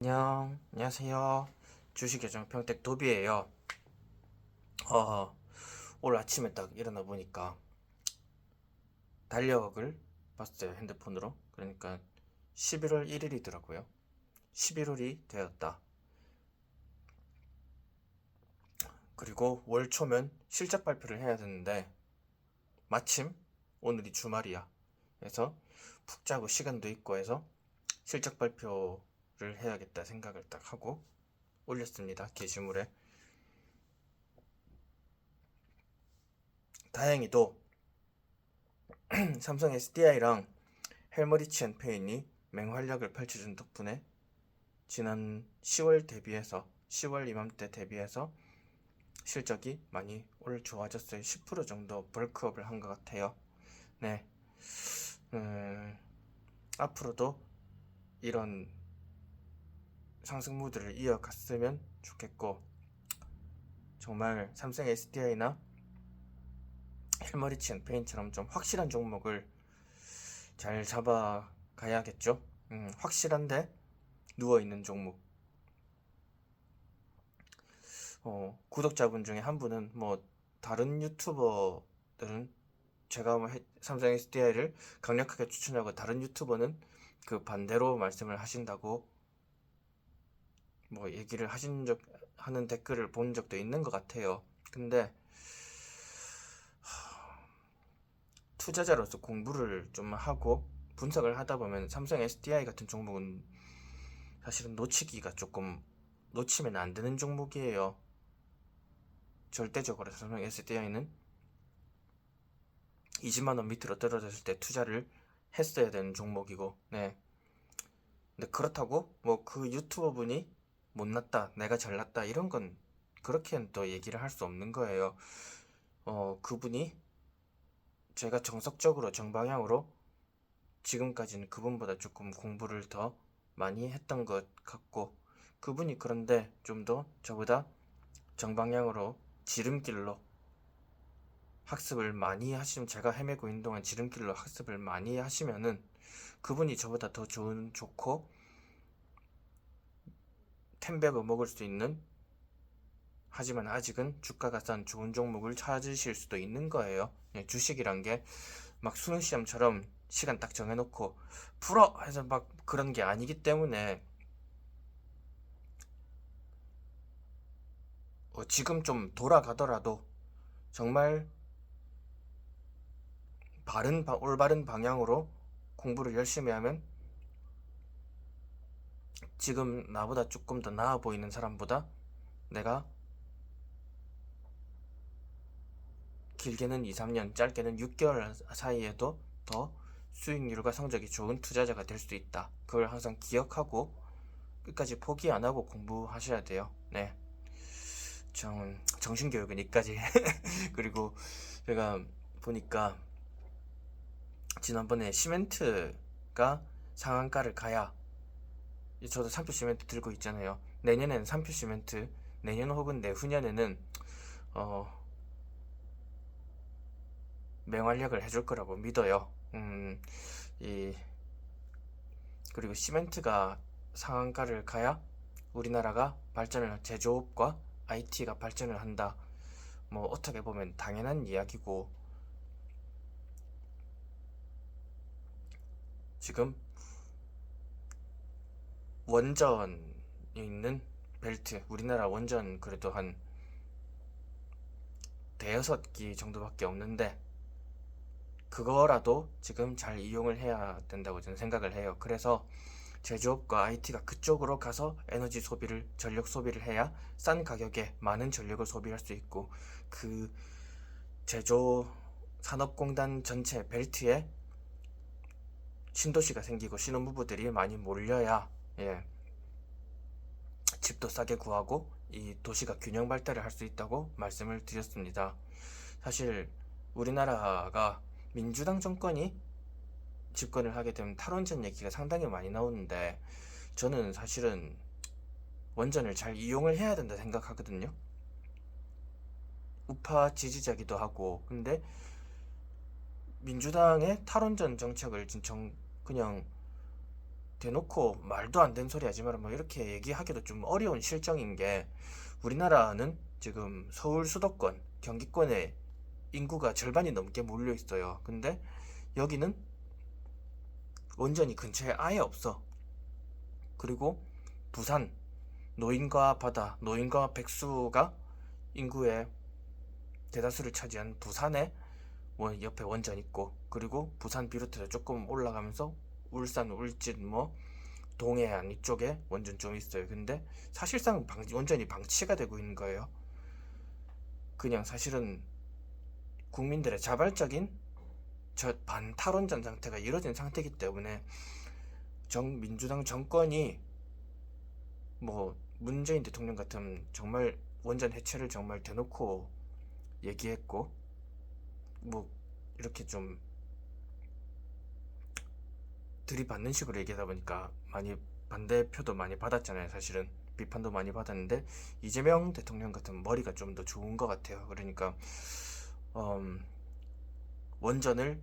안녕하세요. 주식계정 평택 도비예요. 오늘 아침에 딱 일어나 보니까 달력을 봤어요, 핸드폰으로. 그러니까 11월 1일이더라고요. 11월이 되었다. 그리고 월 초면 실적 발표를 해야 되는데 마침 오늘이 주말이야. 그래서 푹 자고 시간도 있고 해서 실적 발표를 해야겠다 생각을 딱 하고 올렸습니다, 게시물에. 다행히도 삼성 SDI랑 헬머리치 앤 페인이 맹활약을 펼쳐준 덕분에 지난 10월 이맘때 대비해서 실적이 많이 올 좋아졌어요. 10% 정도 벌크업을 한 것 같아요. 네, 앞으로도 이런 상승 무드를 이어갔으면 좋겠고, 정말 삼성 SDI나 헬머리치 앤 페인처럼 좀 확실한 종목을 잘 잡아가야겠죠. 확실한데 누워있는 종목. 구독자분 중에 한 분은 뭐 다른 유튜버들은 제가 삼성 SDI를 강력하게 추천하고 다른 유튜버는 그 반대로 말씀을 하신다고 뭐 얘기를 하는 댓글을 본 적도 있는 것 같아요. 근데 투자자로서 공부를 좀 하고 분석을 하다 보면 삼성 SDI 같은 종목은 사실은 놓치면 안 되는 종목이에요. 절대적으로 삼성 SDI는 20만원 밑으로 떨어졌을 때 투자를 했어야 되는 종목이고, 네. 근데 그렇다고 뭐 그 유튜버 분이 못났다, 내가 잘났다 이런 건 그렇게는 또 얘기를 할 수 없는 거예요. 그분이 제가 정석적으로 정방향으로 지금까지는 그분보다 조금 공부를 더 많이 했던 것 같고, 그분이 그런데 좀 더 저보다 정방향으로 지름길로 학습을 많이 하시면, 제가 헤매고 있는 동안 지름길로 학습을 많이 하시면은 그분이 저보다 더 좋고 템백을 먹을 수 있는, 하지만 아직은 주가가 싼 좋은 종목을 찾으실 수도 있는 거예요. 주식이란 게 막 수능 시험처럼 시간 딱 정해놓고 풀어 해서 막 그런 게 아니기 때문에 지금 좀 돌아가더라도 정말 올바른 방향으로 공부를 열심히 하면 지금 나보다 조금 더 나아 보이는 사람보다 내가 길게는 2, 3년, 짧게는 6개월 사이에도 더 수익률과 성적이 좋은 투자자가 될 수 있다. 그걸 항상 기억하고 끝까지 포기 안 하고 공부하셔야 돼요. 네. 정신교육은 이까지. 그리고 제가 보니까 지난번에 시멘트가 상한가를 가야, 저도 3표 시멘트 들고 있잖아요. 내년에는 3표 시멘트, 내년 혹은 내후년에는 맹활약을 해줄 거라고 믿어요. 그리고 시멘트가 상한가를 가야 우리나라가 제조업과 IT가 발전을 한다. 뭐 어떻게 보면 당연한 이야기고, 지금 원전이 있는 벨트, 우리나라 원전 그래도 한 대여섯 기 정도밖에 없는데 그거라도 지금 잘 이용을 해야 된다고 저는 생각을 해요. 그래서 제조업과 IT가 그쪽으로 가서 전력 소비를 해야 싼 가격에 많은 전력을 소비할 수 있고, 그 제조 산업공단 전체 벨트에 신도시가 생기고 신혼부부들이 많이 몰려야, 예, 집도 싸게 구하고 이 도시가 균형 발달을 할 수 있다고 말씀을 드렸습니다. 사실 우리나라가 민주당 정권이 집권을 하게 되면 탈원전 얘기가 상당히 많이 나오는데, 저는 사실은 원전을 잘 이용을 해야 된다 생각하거든요. 우파 지지자기도 하고. 근데 민주당의 탈원전 정책을 그냥 대놓고 말도 안 되는 소리 하지 마라 뭐 이렇게 얘기하기도 좀 어려운 실정인 게, 우리나라는 지금 서울 수도권, 경기권에 인구가 절반이 넘게 몰려 있어요. 근데 여기는 원전이 근처에 아예 없어. 그리고 부산, 노인과 바다, 노인과 백수가 인구의 대다수를 차지한 부산에 옆에 원전 있고, 그리고 부산 비롯해서 조금 올라가면서 울산, 울진, 뭐 동해안 이쪽에 원전 좀 있어요. 근데 사실상 원전이 방치가 되고 있는 거예요. 그냥 사실은 국민들의 자발적인 반탈원전 상태가 이루어진 상태이기 때문에 민주당 정권이 뭐 문재인 대통령 같은 정말 원전 해체를 정말 대놓고 얘기했고, 뭐 이렇게 좀 들이받는 식으로 얘기하다 보니까 많이 반대표도 많이 받았잖아요. 사실은 비판도 많이 받았는데, 이재명 대통령 같은 머리가 좀 더 좋은 것 같아요. 그러니까 원전을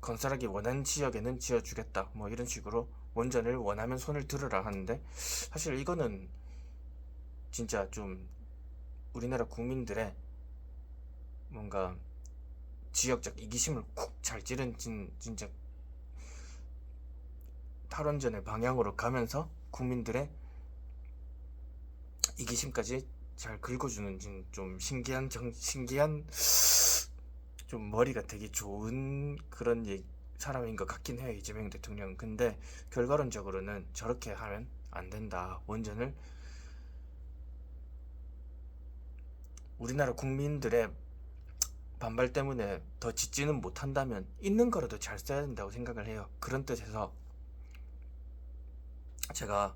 건설하기 원하는 지역에는 지어주겠다 뭐 이런 식으로 원전을 원하면 손을 들으라 하는데, 사실 이거는 진짜 좀 우리나라 국민들의 뭔가 지역적 이기심을 쿡 잘 찌른 진짜 탈원전의 방향으로 가면서 국민들의 이기심까지 잘 긁어주는 좀 신기한 좀 머리가 되게 좋은 그런 사람인 것 같긴 해요, 이재명 대통령. 근데 결과론적으로는 저렇게 하면 안 된다. 원전을 우리나라 국민들의 반발 때문에 더 짓지는 못한다면 있는 거라도 잘 써야 된다고 생각을 해요. 그런 뜻에서 제가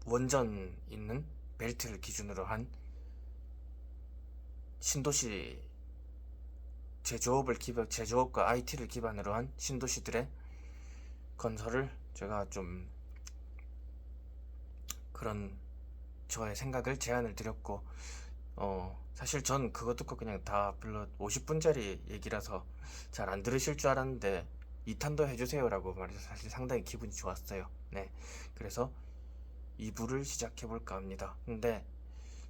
원전 있는 벨트를 기준으로 한 신도시 제조업과 IT를 기반으로 한 신도시들의 건설을 제가 좀 그런 저의 생각을 제안을 드렸고, 사실 전 그거 듣고 그냥 다 별로 50분짜리 얘기라서 잘 안 들으실 줄 알았는데 2탄도 해주세요라고 말해서 사실 상당히 기분이 좋았어요. 네, 그래서 2부를 시작해볼까 합니다. 근데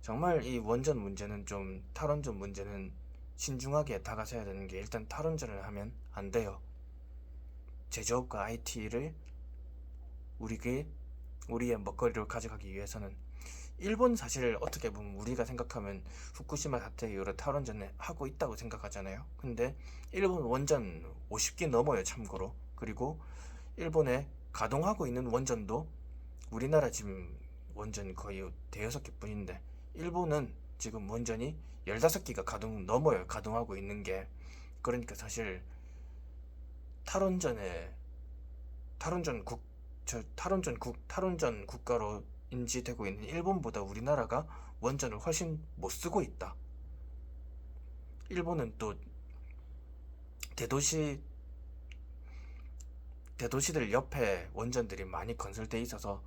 정말 이 원전 문제는 탈원전 문제는 신중하게 다가서야 되는 게, 일단 탈원전을 하면 안 돼요. 제조업과 IT를 우리의 먹거리로 가져가기 위해서는, 일본 사실 어떻게 보면 우리가 생각하면 후쿠시마 사태 이후로 탈원전을 하고 있다고 생각하잖아요. 근데 일본 원전 50기 넘어요, 참고로. 그리고 일본에 가동하고 있는 원전도 우리나라 지금 원전 거의 대여섯 개 뿐인데, 일본은 지금 원전이 15기가 가동하고 있는 게. 그러니까 사실 탈원전 국가로 인지되고 있는 일본보다 우리나라가 원전을 훨씬 못 쓰고 있다. 일본은 또 대도시들 옆에 원전들이 많이 건설돼 있어서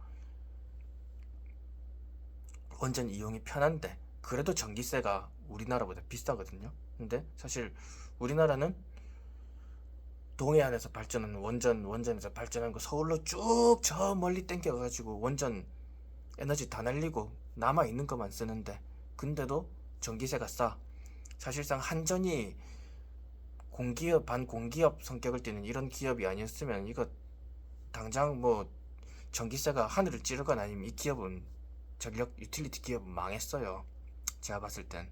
원전 이용이 편한데, 그래도 전기세가 우리나라보다 비싸거든요. 근데 사실 우리나라는 동해안에서 발전한 원전에서 발전한 거 서울로 쭉 저 멀리 땡겨가지고 원전 에너지 다 날리고 남아있는 것만 쓰는데, 근데도 전기세가 싸. 사실상 한전이 반공기업 성격을 띠는 이런 기업이 아니었으면 이거 당장 뭐 전기세가 하늘을 찌르거나 아니면 이 기업은 전력 유틸리티 기업은 망했어요, 제가 봤을 땐.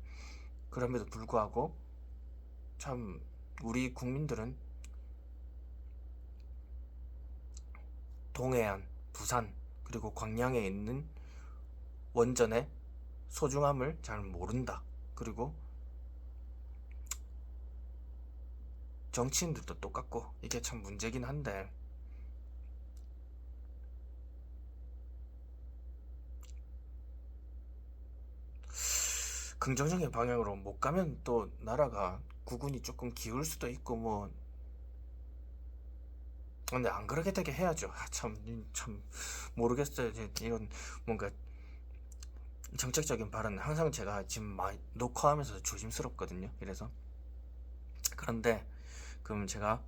그럼에도 불구하고 참 우리 국민들은 동해안, 부산, 그리고 광양에 있는 원전의 소중함을 잘 모른다. 그리고 정치인들도 똑같고, 이게 참 문제긴 한데, 긍정적인 방향으로 못 가면 또 나라가 국운이 조금 기울 수도 있고 뭐. 근데 안 그렇게 되게 해야죠. 참 모르겠어요. 이런 뭔가 정책적인 발언은 항상 제가 지금 많이 녹화하면서 조심스럽거든요. 그래서 그런데 그럼 제가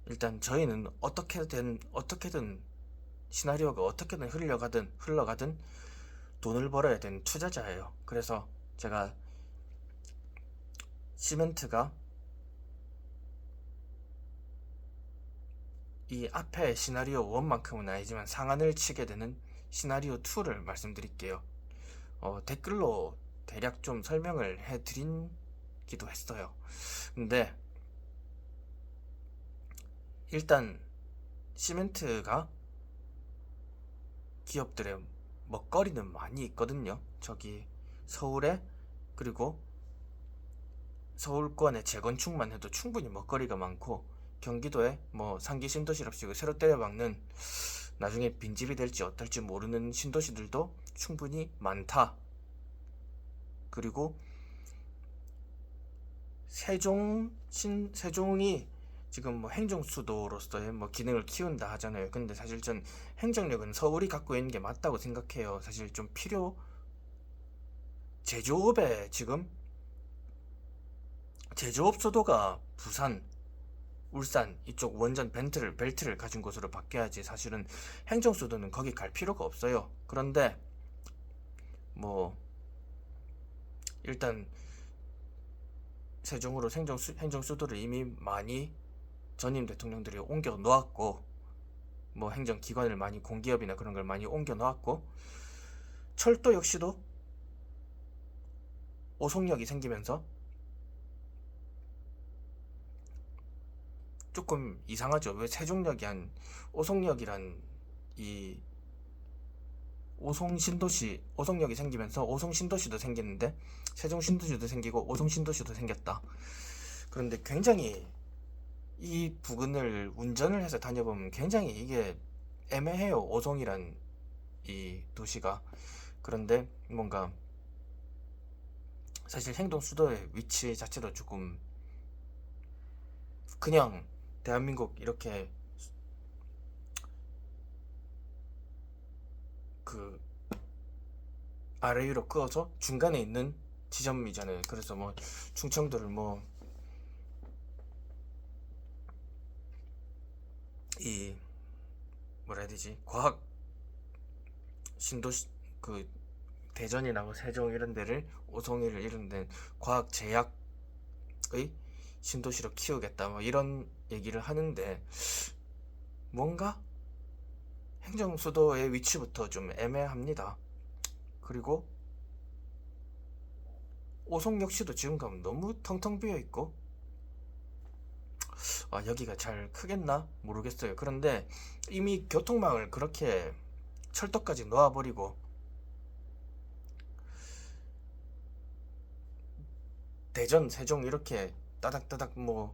일단 저희는 어떻게든 시나리오가 어떻게든 흘러가든 돈을 벌어야 되는 투자자예요. 그래서 제가 시멘트가 이 앞에 시나리오 1만큼은 아니지만 상한을 치게 되는 시나리오 2를 말씀드릴게요. 댓글로 대략 좀 설명을 해드린기도 했어요. 근데 일단 시멘트가 기업들의 먹거리는 많이 있거든요. 저기 서울에, 그리고 서울권의 재건축만 해도 충분히 먹거리가 많고, 경기도에 뭐 상기 신도시랍시고 새로 때려박는 나중에 빈집이 될지 어떨지 모르는 신도시들도 충분히 많다. 그리고 세종이 지금 뭐 행정수도로서의 뭐 기능을 키운다 하잖아요. 근데 사실 전 행정력은 서울이 갖고 있는 게 맞다고 생각해요. 사실 좀 제조업에 지금 제조업 수도가 부산, 울산 이쪽 원전 벨트를 가진 곳으로 바뀌어야지 사실은 행정수도는 거기 갈 필요가 없어요. 그런데 뭐 일단 세종으로 행정수도를 이미 많이 전임 대통령들이 옮겨 놓았고, 뭐 행정기관을 많이, 공기업이나 그런 걸 많이 옮겨 놓았고, 철도 역시도 오송역이 생기면서 조금 이상하죠. 왜 세종역이 한 오송역이란 이 오송역이 생기면서 오송신도시도 생겼는데 세종신도시도 생기고 오송신도시도 생겼다. 그런데 굉장히 이 부근을 운전을 해서 다녀보면 굉장히 이게 애매해요. 오송이란 이 도시가. 그런데 뭔가 사실 행동 수도의 위치 자체도 조금 그냥 대한민국 이렇게 그 아래 위로 그어서 중간에 있는 지점이잖아요. 그래서 뭐 충청도를 뭐 이 뭐라 해야 되지, 과학 신도시, 그 대전이나 뭐 세종 이런 데를, 오송이를 이런 데 과학 제약의 신도시로 키우겠다 뭐 이런 얘기를 하는데, 뭔가 행정수도의 위치부터 좀 애매합니다. 그리고 오송 역시도 지금 가면 너무 텅텅 비어 있고, 여기가 잘 크겠나 모르겠어요. 그런데 이미 교통망을 그렇게 철도까지 놓아버리고 대전, 세종 이렇게 따닥따닥 뭐,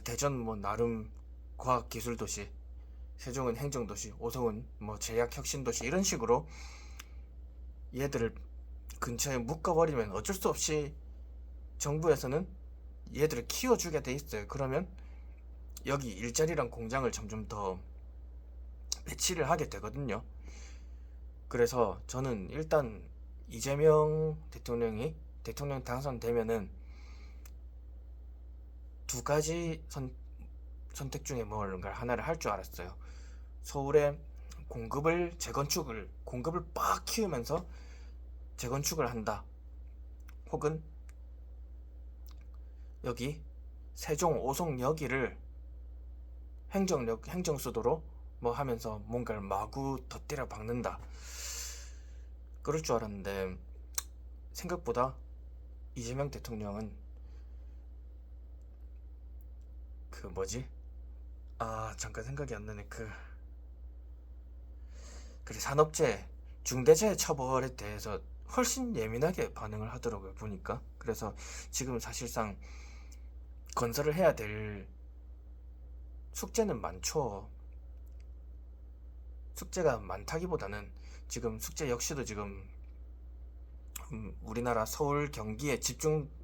대전 뭐 나름 과학기술도시, 세종은 행정도시, 오송은 뭐 제약혁신도시 이런 식으로 얘들을 근처에 묶어버리면 어쩔 수 없이 정부에서는 얘들을 키워주게 돼 있어요. 그러면 여기 일자리랑 공장을 점점 더 배치를 하게 되거든요. 그래서 저는 일단 이재명 대통령이 대통령 당선되면은 두 가지 선택 중에 뭔가 하나를 할 줄 알았어요. 서울에 공급을 빡 키우면서 재건축을 한다. 혹은 여기 세종 오송 여기를 행정수도로 뭐 하면서 뭔가를 마구 덧대려 박는다. 그럴 줄 알았는데 생각보다 이재명 대통령은 그 뭐지? 잠깐 생각이 안 나네. 그래, 산업재해, 중대재해 처벌에 대해서 훨씬 예민하게 반응을 하더라고요, 보니까. 그래서 지금 사실상 건설을 해야 될 숙제는 많죠. 숙제가 많다기보다는 지금 숙제 역시도 지금 우리나라 서울 경기에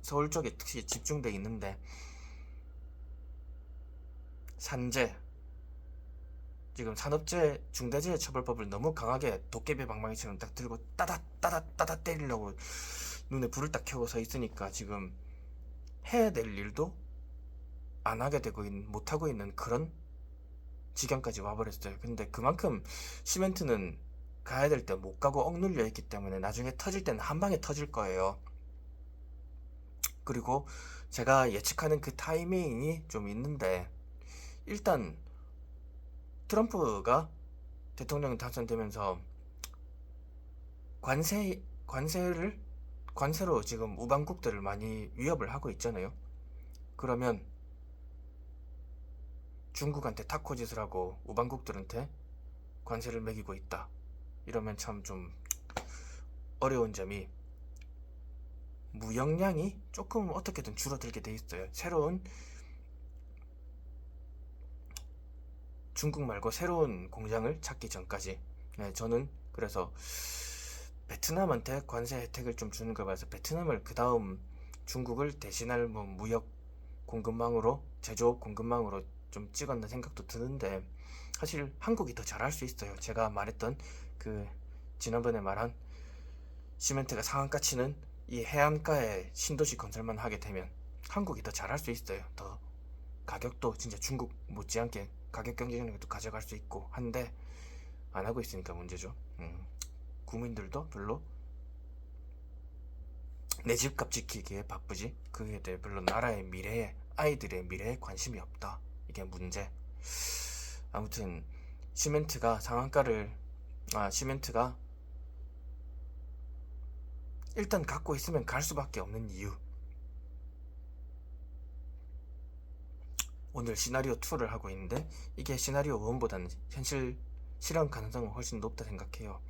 서울 쪽에 특히 집중돼 있는데, 산재, 지금 산업재해 중대재해처벌법을 너무 강하게 도깨비 방망이처럼 딱 들고 따닥 때리려고 눈에 불을 딱 켜고 서 있으니까 지금 해야 될 일도 안 하게 되고 못 하고 있는 그런 지경까지 와버렸어요. 근데 그만큼 시멘트는 가야 될 때 못 가고 억눌려 있기 때문에 나중에 터질 때는 한 방에 터질 거예요. 그리고 제가 예측하는 그 타이밍이 좀 있는데, 일단 트럼프가 대통령 당선되면서 관세로 지금 우방국들을 많이 위협을 하고 있잖아요. 그러면 중국한테 타코짓을 하고 우방국들한테 관세를 매기고 있다, 이러면 참 좀 어려운 점이, 무역량이 조금 어떻게든 줄어들게 돼 있어요. 중국 말고 새로운 공장을 찾기 전까지. 네, 저는 그래서 베트남한테 관세 혜택을 좀 주는 걸 봐서 베트남을 그 다음 중국을 대신할 뭐 무역 공급망으로, 제조업 공급망으로 좀 찍었나 생각도 드는데, 사실 한국이 더 잘할 수 있어요. 제가 말했던 그 지난번에 말한 시멘트가 상한가 치는 이 해안가에 신도시 건설만 하게 되면 한국이 더 잘할 수 있어요. 더 가격도 진짜 중국 못지않게 가격 경쟁력도 가져갈 수 있고 한데, 안 하고 있으니까 문제죠. 국민들도 별로 내 집값 지키기에 바쁘지 그에 대해 별로 나라의 미래에, 아이들의 미래에 관심이 없다, 이게 문제. 아무튼 시멘트가 일단 갖고 있으면 갈 수밖에 없는 이유, 오늘 시나리오 2를 하고 있는데 이게 시나리오 1보다는 현실 실현 가능성은 훨씬 높다 생각해요.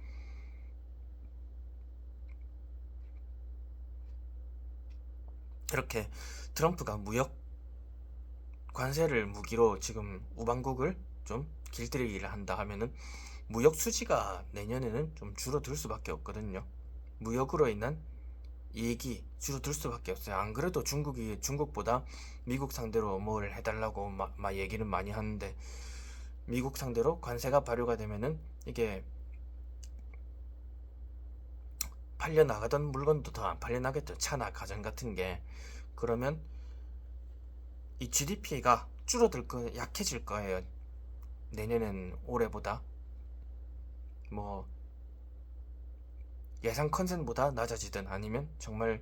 이렇게 트럼프가 무역 관세를 무기로 지금 우방국을 좀 길들이기를 한다 하면은 무역 수지가 내년에는 좀 줄어들 수밖에 없거든요. 무역으로 인한 이익이 줄어들 수밖에 없어요. 안 그래도 중국보다 미국 상대로 뭘 해달라고 막 얘기는 많이 하는데, 미국 상대로 관세가 발효가 되면은 이게 팔려 나가던 물건도 더 안 팔려 나겠죠. 차나 가전 같은 게. 그러면 이 GDP가 약해질 거예요. 내년엔 올해보다 뭐 예상 컨센보다 낮아지든, 아니면 정말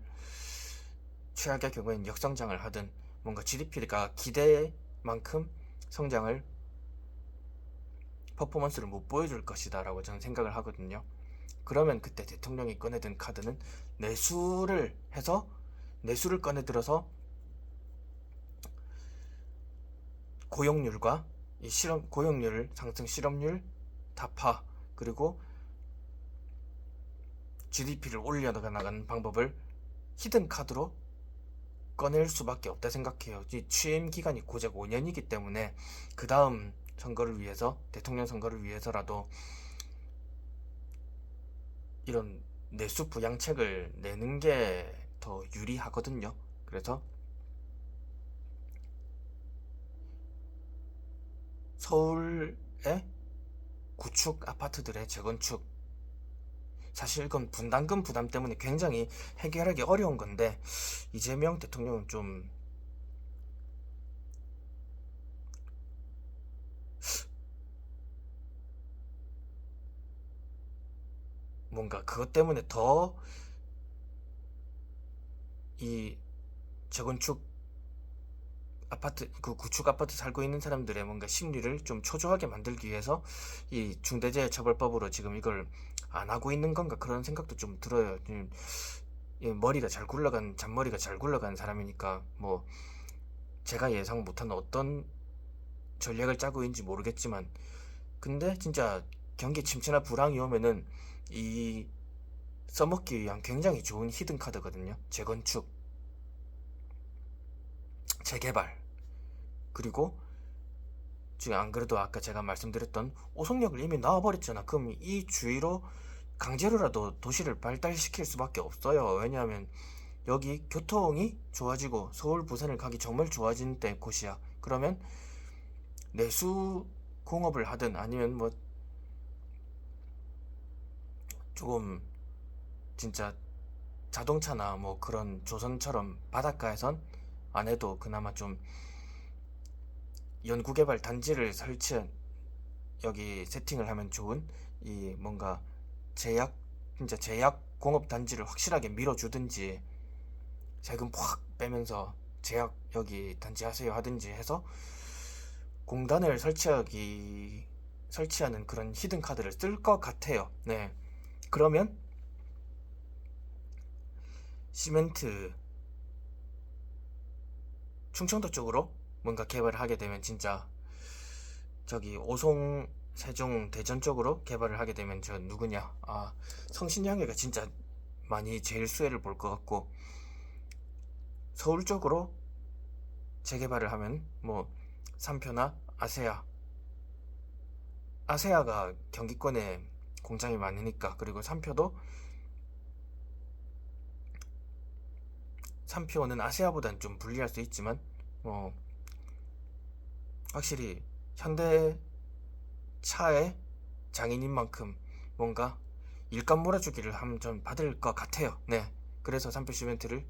최악의 경우엔 역성장을 하든, 뭔가 GDP가 기대만큼 성장을, 퍼포먼스를 못 보여줄 것이다 라고 저는 생각을 하거든요. 그러면 그때 대통령이 꺼내든 카드는 내수를 꺼내들어서 고용률과 고용률 상승, 실업률 타파, 그리고 GDP를 올려나가는 방법을 히든 카드로 꺼낼 수밖에 없다 생각해요. 취임 기간이 고작 5년이기 때문에 그 다음 대통령 선거를 위해서라도 이런 내수 부양책을 내는 게 더 유리하거든요. 그래서 서울의 구축 아파트들의 재건축, 사실 이건 분담금 부담 때문에 굉장히 해결하기 어려운 건데, 이재명 대통령은 좀 뭔가 그것 때문에 더 이 재건축 구축 아파트 살고 있는 사람들의 뭔가 심리를 좀 초조하게 만들기 위해서 이 중대재해처벌법으로 지금 이걸 안 하고 있는 건가, 그런 생각도 좀 들어요. 잔머리가 잘 굴러간 사람이니까 뭐 제가 예상 못하는 어떤 전략을 짜고 있는지 모르겠지만, 근데 진짜 경기 침체나 불황이 오면은 이 써먹기 위한 굉장히 좋은 히든 카드거든요. 재건축, 재개발, 그리고 지금 안 그래도 아까 제가 말씀드렸던 오송역을 이미 나와버렸잖아. 그럼 이 주위로 강제로라도 도시를 발달시킬 수밖에 없어요. 왜냐하면 여기 교통이 좋아지고 서울, 부산을 가기 정말 좋아진 때 곳이야. 그러면 내수 공업을 하든, 아니면 뭐 조금 진짜 자동차나 뭐 그런 조선처럼 바닷가에선 안 해도 그나마 좀 연구개발 단지를 여기 세팅을 하면 좋은 이 뭔가 진짜 제약 공업 단지를 확실하게 밀어주든지 세금 확 빼면서 제약 여기 단지 하세요 하든지 해서 공단을 설치하는 그런 히든 카드를 쓸 것 같아요. 네. 그러면 시멘트 충청도 쪽으로 뭔가 개발을 하게 되면 진짜 저기 오송 세종 대전 쪽으로 개발을 하게 되면 저 누구냐 성신양해가 진짜 많이 제일 수혜를 볼 것 같고, 서울 쪽으로 재개발을 하면 뭐 삼표나 아세아가 경기권에 공장이 많으니까, 그리고 삼표는 아세아보다는 좀 불리할 수 있지만 확실히 현대차의 장인인 만큼 뭔가 일감 몰아주기를 하면 좀 받을 것 같아요. 네. 그래서 삼표 시멘트가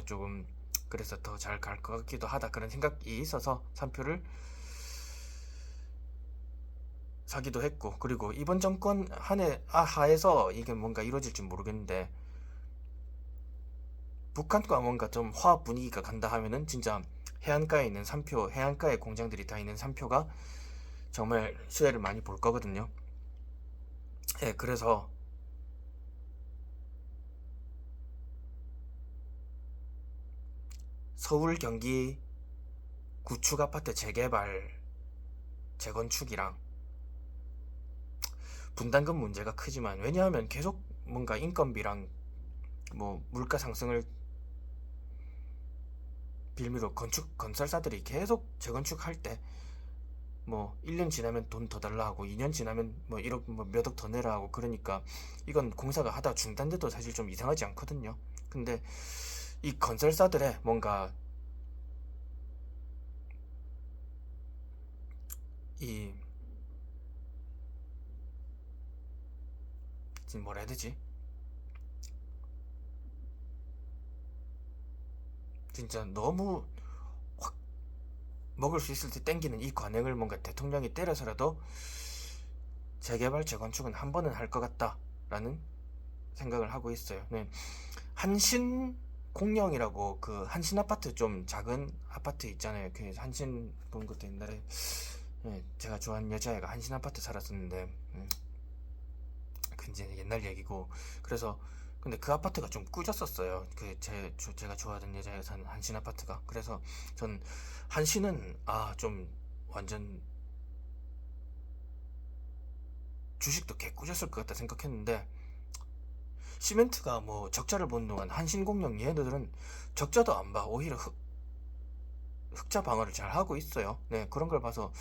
조금 그래서 더 잘 갈 것 같기도 하다, 그런 생각이 있어서 삼표를 사기도 했고, 그리고 이번 정권 하에서 이게 뭔가 이루어질지 모르겠는데 북한과 뭔가 좀 화합 분위기가 간다 하면은 진짜 해안가에 공장들이 다 있는 삼표가 정말 수혜를 많이 볼 거거든요. 예, 그래서 서울 경기 구축 아파트 재건축이랑 분담금 문제가 크지만, 왜냐하면 계속 뭔가 인건비랑 뭐 물가 상승을 빌미로 건설사들이 계속 재건축할 때 뭐 1년 지나면 돈 더 달라 하고 2년 지나면 뭐 1억 몇 억 더 내라 하고, 그러니까 이건 공사가 하다 중단돼도 사실 좀 이상하지 않거든요. 근데 이 건설사들의 뭔가 이 지금 뭐라 해야 되지? 진짜 너무 확 먹을 수 있을 때 땡기는 이 관행을 뭔가 대통령이 때려서라도 재개발 재건축은 한 번은 할 것 같다라는 생각을 하고 있어요. 네. 한신 공령이라고 그 한신 아파트, 좀 작은 아파트 있잖아요. 그 한신 본 것도 옛날에 제가 좋아하는 여자애가 한신 아파트 살았었는데 그 이제 옛날 얘기고, 그래서 근데 그 아파트가 좀 꾸졌었어요. 제가 좋아하던 여자애가 사는 한신 아파트가. 그래서 전 한신은 좀 완전 주식도 개 꾸졌을 것 같다 생각했는데, 시멘트가 뭐 적자를 보는 동안 한신공명 얘네들은 적자도 안 봐. 오히려 흑자 방어를 잘 하고 있어요. 네, 그런 걸 봐서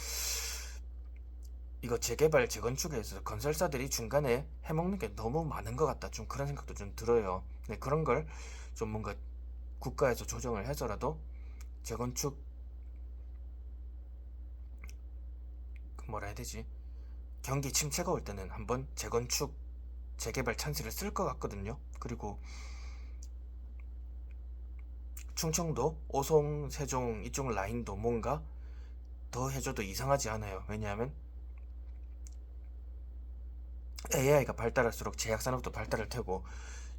이거 재개발 재건축에 있어서 건설사들이 중간에 해먹는 게 너무 많은 것 같다, 좀 그런 생각도 좀 들어요. 네, 그런 걸 좀 뭔가 국가에서 조정을 해서라도 재건축, 뭐라 해야 되지, 경기 침체가 올 때는 한번 재개발 찬스를 쓸 것 같거든요. 그리고 충청도 오송 세종 이쪽 라인도 뭔가 더 해줘도 이상하지 않아요. 왜냐하면 AI가 발달할수록 제약 산업도 발달할 테고,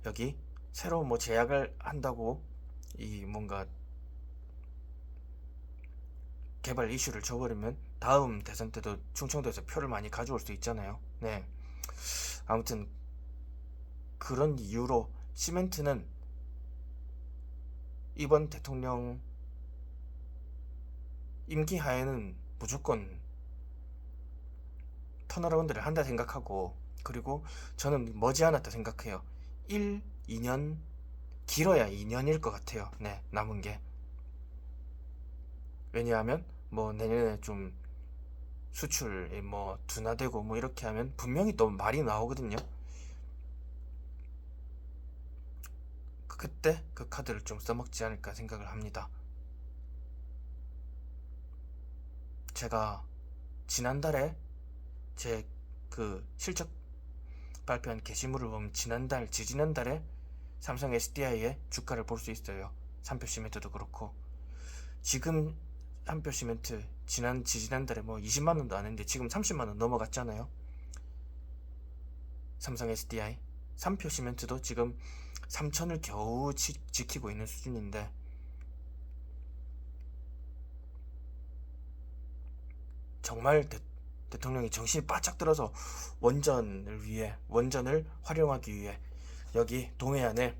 여기 새로 뭐 제약을 한다고 이 뭔가 개발 이슈를 줘버리면 다음 대선 때도 충청도에서 표를 많이 가져올 수 있잖아요. 네. 아무튼 그런 이유로 시멘트는 이번 대통령 임기 하에는 무조건 턴어라운드를 한다 생각하고, 그리고 저는 머지않았다 생각해요. 2년, 길어야 2년일 것 같아요. 네, 남은 게. 왜냐하면 뭐 내년에 좀 수출이 뭐 둔화되고 뭐 이렇게 하면 분명히 또 말이 나오거든요. 그때 그 카드를 좀 써먹지 않을까 생각을 합니다. 제가 지난달에 제 그 실적 발표한 게시물을 보면 지지난달에 삼성 SDI의 주가를 볼 수 있어요. 삼표 시멘트도 그렇고. 지금 한 표 시멘트 지난달에 뭐 20만원도 안 했는데 지금 30만원 넘어갔잖아요. 삼성 SDI 3표 시멘트도 지금 3천을 겨우 지키고 있는 수준인데, 정말 대통령이 정신이 바짝 들어서 원전을 활용하기 위해 여기 동해안에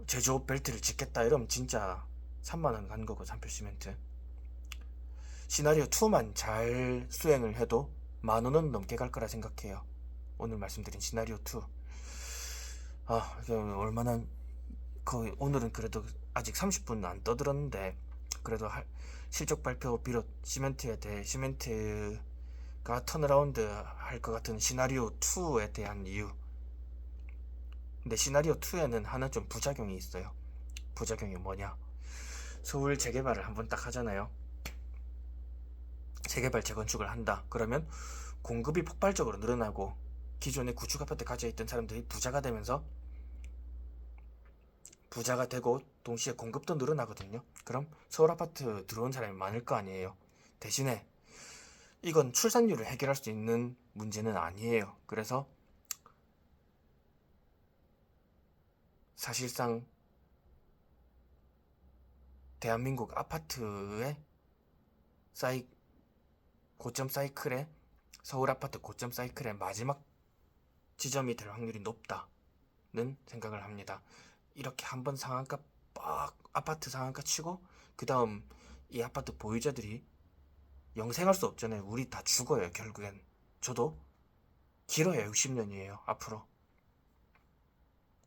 제조업 벨트를 짓겠다 이러면 진짜 3만원 간 거고. 3표 시멘트 시나리오 2만 잘 수행을 해도 10,000원은 넘게 갈 거라 생각해요. 오늘 말씀드린 시나리오 2. 얼마나 오늘은 그래도 아직 30분 안 떠들었는데, 그래도 실적 발표 비롯 시멘트가 턴어라운드 할 것 같은 시나리오 2에 대한 이유. 근데 시나리오 2에는 하나 좀 부작용이 있어요. 부작용이 뭐냐? 서울 재개발을 한번 딱 하잖아요. 재개발 재건축을 한다. 그러면 공급이 폭발적으로 늘어나고 기존에 구축 아파트 가지고 있던 사람들이 부자가 되고 동시에 공급도 늘어나거든요. 그럼 서울 아파트 들어온 사람이 많을 거 아니에요. 대신에 이건 출산율을 해결할 수 있는 문제는 아니에요. 그래서 사실상 대한민국 아파트의 고점 사이클에, 서울 아파트 고점 사이클의 마지막 지점이 될 확률이 높다는 생각을 합니다. 이렇게 한번 상한가 아파트 상한가 치고 그 다음 이 아파트 보유자들이 영생할 수 없잖아요. 우리 다 죽어요. 결국엔 저도 길어요. 60년이에요 앞으로.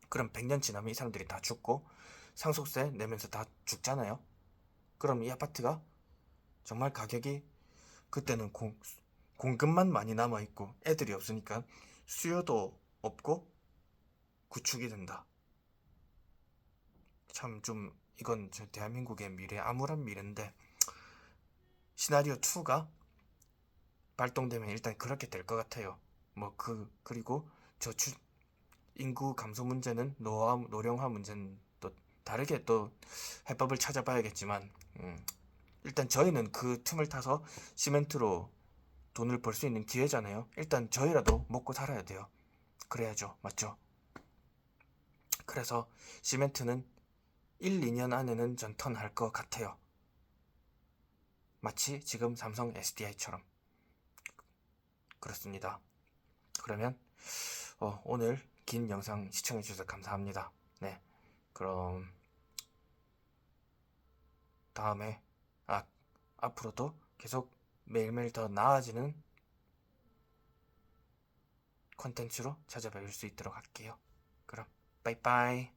그럼 100년 지나면 이 사람들이 다 죽고 상속세 내면서 다 죽잖아요. 그럼 이 아파트가 정말 가격이, 그때는 공급만 많이 남아있고 애들이 없으니까 수요도 없고 구축이 된다. 참 좀 이건 대한민국의 미래, 암울한 미래인데, 시나리오 2가 발동되면 일단 그렇게 될 것 같아요. 그리고 인구 감소 문제는 노령화 문제는 또 다르게 또 해법을 찾아봐야겠지만, 일단 저희는 그 틈을 타서 시멘트로 돈을 벌 수 있는 기회잖아요. 일단 저희라도 먹고 살아야 돼요. 그래야죠. 맞죠? 그래서 시멘트는 1, 2년 안에는 전 턴할 것 같아요. 마치 지금 삼성 SDI처럼. 그렇습니다. 그러면 오늘 긴 영상 시청해주셔서 감사합니다. 네, 그럼 다음에 앞으로도 계속 매일매일 더 나아지는 컨텐츠로 찾아뵐 수 있도록 할게요. 그럼 빠이빠이.